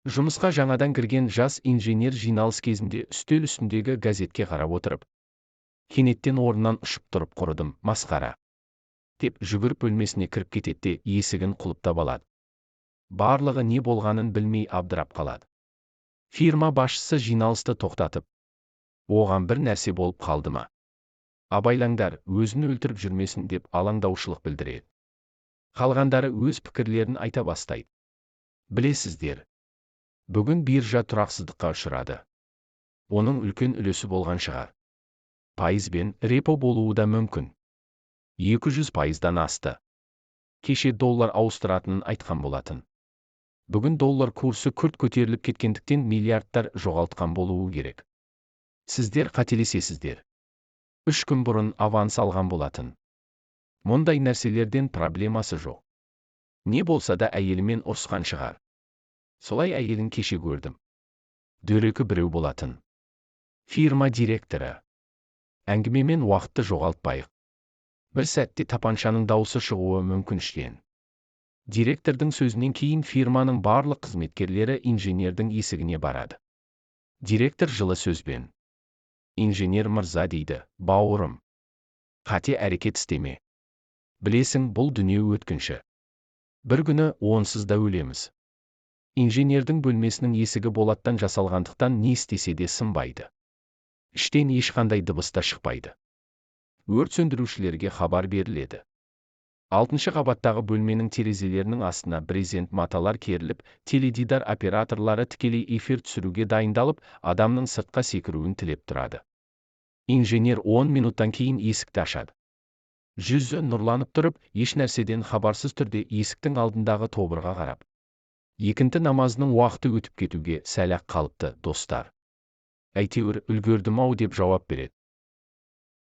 Жұмысқа жаңадан кірген жас инженер жиналыс кезінде үстел үстіндегі газетке қарап отырып, кенеттен орнынан ұшып тұрып құрыдым, масқара деп жүгіріп бөлмесіне кіріп кетеді де есігін құлыптап алады. Барлығы не болғанын білмей абдырап қалады. Фирма басшысы жиналысты тоқтатып, оған бір нәрсе болып қалды ма? Абайлаңдар, өзін өлтіріп жүрмесін деп алаңдаушылық білдіреді. Қалғандары өз пікірлерін айта бастайды. Білесіздер, бүгін биржа тұрақсыздыққа ұшырады. Оның үлкен үлесі болған шығар. Пайызбен репо болуы да мүмкін. 200%-дан асты. Кеше доллар ауыстыратынын айтқан болатын. Бүгін доллар курсы күрт көтеріліп кеткендіктен миллиардтар жоғалтқан болуы керек. Сіздер қателесесіздер. 3 күн бұрын аванс алған болатын. Мұндай нәрселерден проблемасы жоқ. Не болса да әйелімен ұрысқан шығар. Солай әйелін кеше көрдім. Дөрекі біреу болатын. Фирма директоры. Әңгімемен уақытты жоғалтпайық. Бір сәтте тапаншаның дауысы шығуы мүмкін іштен. Директордың сөзінен кейін фирманың барлық қызметкерлері инженердің есігіне барады. Директор жылы сөзбен: инженер мырза дейді, бауырым, қате әрекет істеме. Білесің, бұл дүние өткінші. Бір күні онсыз да өлеміз. Инженердің бөлмесінің есігі болаттан жасалғандықтан не істесе де сынбайды. Іштен ешқандай дыбыс та шықпайды. Өрт сөндірушілерге хабар беріледі. 6-шы қабаттағы бөлменің терезелерінің астына брезент маталар керіліп, теледидар операторлары тікелей эфир түсіруге дайындалып, адамның сыртқа секіруін тілеп тұрады. Инженер 10 минуттан кейін есікті ашады. Жүзі нұрланып тұрып, еш нәрседен хабарсыз түрде есіктің алдындағы тобырға қарап: екінті намазының уақыты өтіп кетуге сәл-ақ қалыпты, достар. Әйтеуір үлгердім-ау деп жауап береді.